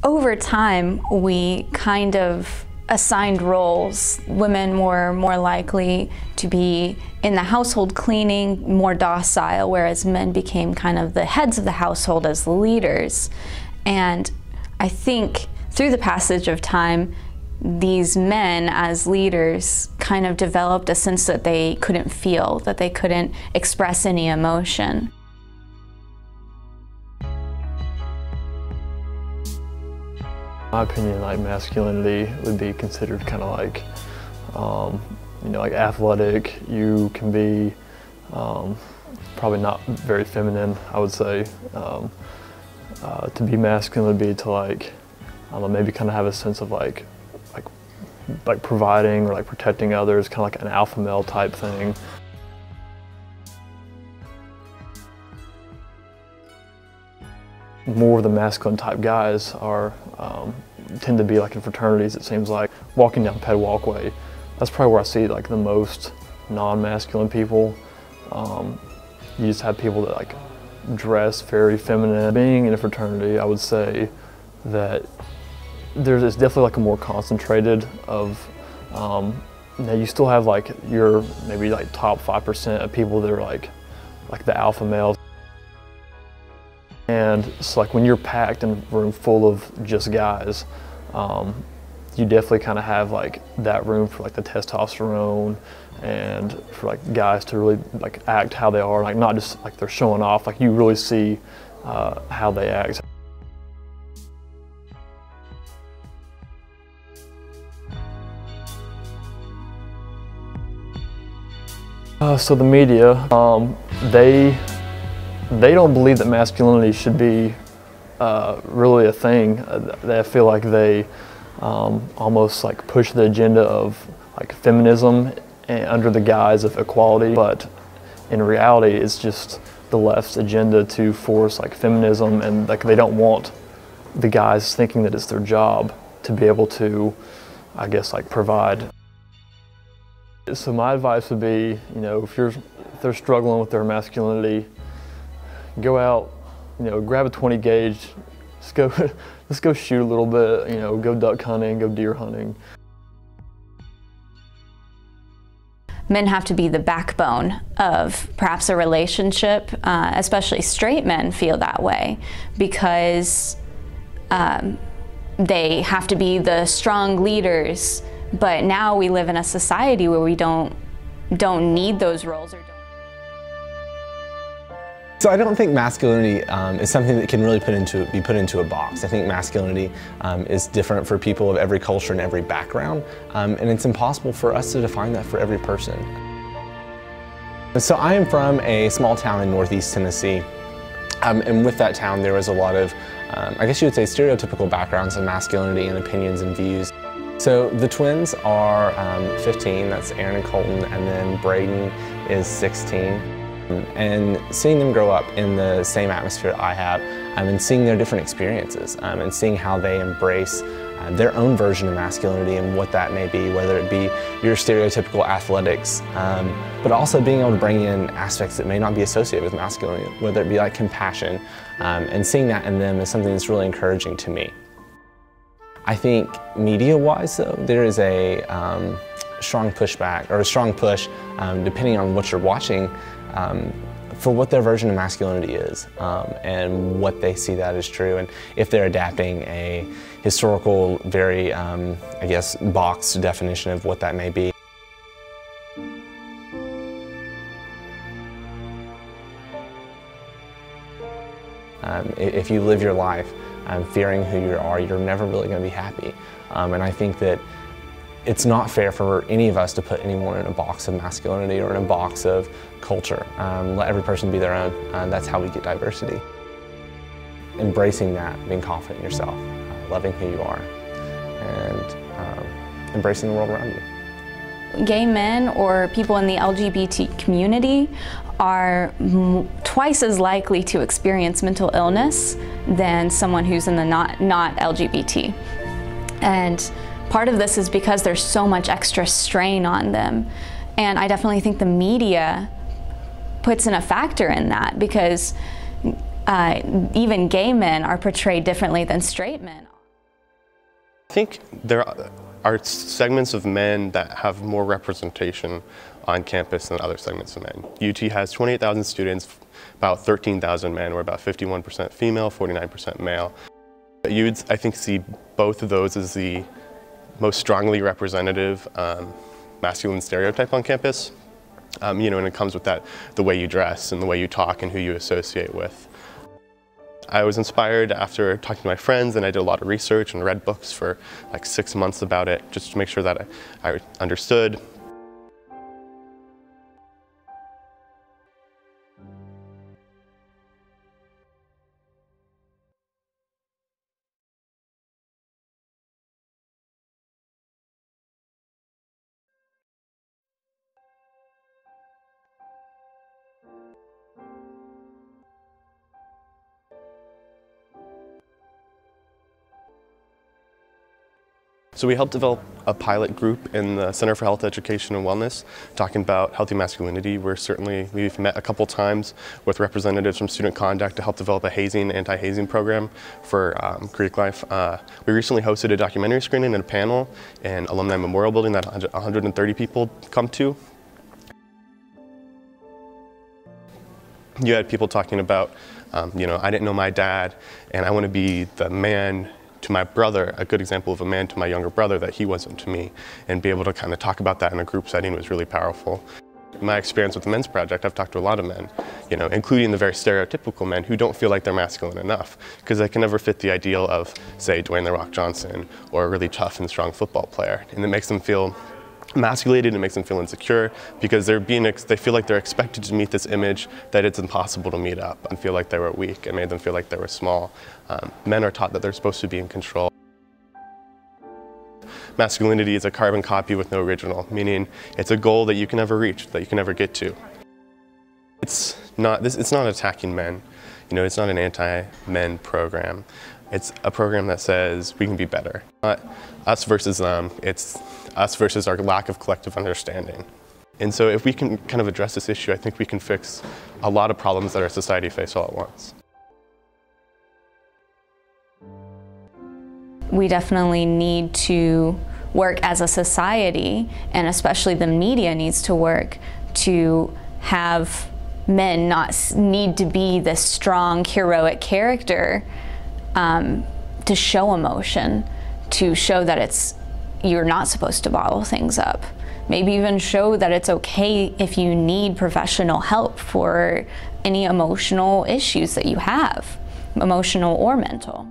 over time, we kind of assigned roles. Women were more likely to be in the household cleaning, more docile, whereas men became kind of the heads of the household as the leaders. And I think through the passage of time, these men as leaders kind of developed a sense that they couldn't feel, that they couldn't express any emotion. In my opinion, like masculinity would be considered kind of like, you know, like athletic. You can be probably not very feminine, I would say. To be masculine would be to like, maybe kind of have a sense of like providing or like protecting others, kind of like an alpha male type thing. More of the masculine type guys are tend to be like in fraternities. It seems like walking down Ped Walkway, that's probably where I see like the most non-masculine people. You just have people that like dress very feminine. Being in a fraternity, I would say that it's definitely like a more concentrated of. Now you still have like your maybe like top 5% of people that are like the alpha males. And it's like when you're packed in a room full of just guys, you definitely kind of have like that room for like the testosterone and for like guys to really like act how they are, like not just like they're showing off, like you really see how they act. So the media, they don't believe that masculinity should be really a thing. They feel like they almost like push the agenda of like feminism under the guise of equality, but in reality it's just the left's agenda to force like feminism, and like they don't want the guys thinking that it's their job to be able to, I guess, like provide. So my advice would be, you know, if they're struggling with their masculinity, go out, you know, grab a 20 gauge, let's go shoot a little bit, you know, go duck hunting, go deer hunting. Men have to be the backbone of perhaps a relationship, especially straight men feel that way, because they have to be the strong leaders. But now we live in a society where we don't need those roles. So I don't think masculinity is something that can really be put into a box. I think masculinity is different for people of every culture and every background, and it's impossible for us to define that for every person. So I am from a small town in Northeast Tennessee, and with that town there was a lot of, I guess you would say, stereotypical backgrounds of masculinity and opinions and views. So the twins are 15, that's Aaron and Colton, and then Braden is 16. And seeing them grow up in the same atmosphere I have, and seeing their different experiences, and seeing how they embrace their own version of masculinity and what that may be, whether it be your stereotypical athletics, but also being able to bring in aspects that may not be associated with masculinity, whether it be like compassion, and seeing that in them is something that's really encouraging to me. I think media-wise, though, there is a strong pushback, or a strong push, depending on what you're watching, for what their version of masculinity is, and what they see that as true, and if they're adapting a historical, very, I guess, boxed definition of what that may be. If you live your life fearing who you are, you're never really going to be happy. And I think that it's not fair for any of us to put anyone in a box of masculinity or in a box of culture. Let every person be their own, and that's how we get diversity. Embracing that, being confident in yourself, loving who you are, and embracing the world around you. Gay men or people in the LGBT community are twice as likely to experience mental illness than someone who's in the not LGBT. And part of this is because there's so much extra strain on them. And I definitely think the media puts in a factor in that, because even gay men are portrayed differently than straight men. I think there are segments of men that have more representation on campus than other segments of men. UT has 28,000 students, about 13,000 men, or about 51% female, 49% male. You would, I think, see both of those as the most strongly representative masculine stereotype on campus. And it comes with that, the way you dress and the way you talk and who you associate with. I was inspired after talking to my friends, and I did a lot of research and read books for like 6 months about it, just to make sure that I understood. So we helped develop a pilot group in the Center for Health Education and Wellness, talking about healthy masculinity. We've met a couple times with representatives from Student Conduct to help develop a anti-hazing program for Greek life. We recently hosted a documentary screening and a panel in Alumni Memorial Building that 130 people come to. You had people talking about, I didn't know my dad, and I want to be the man to my brother, a good example of a man to my younger brother that he wasn't to me, and be able to kind of talk about that in a group setting was really powerful. In my experience with the Men's Project, I've talked to a lot of men, including the very stereotypical men who don't feel like they're masculine enough, because they can never fit the ideal of, say, Dwayne "The Rock" Johnson, or a really tough and strong football player. And it makes them feel emasculated, and makes them feel insecure, because they feel like they're expected to meet this image that it's impossible to meet up, and feel like they were weak, and made them feel like they were small. Men are taught that they're supposed to be in control. Masculinity is a carbon copy with no original, meaning it's a goal that you can never reach, that you can never get to. It's not attacking men. It's not an anti-men program. It's a program that says we can be better. Not us versus them, it's us versus our lack of collective understanding. And so if we can kind of address this issue, I think we can fix a lot of problems that our society faces all at once. We definitely need to work as a society, and especially the media needs to work to have men not need to be this strong, heroic character to show emotion, to show that you're not supposed to bottle things up. Maybe even show that it's okay if you need professional help for any emotional issues that you have, emotional or mental.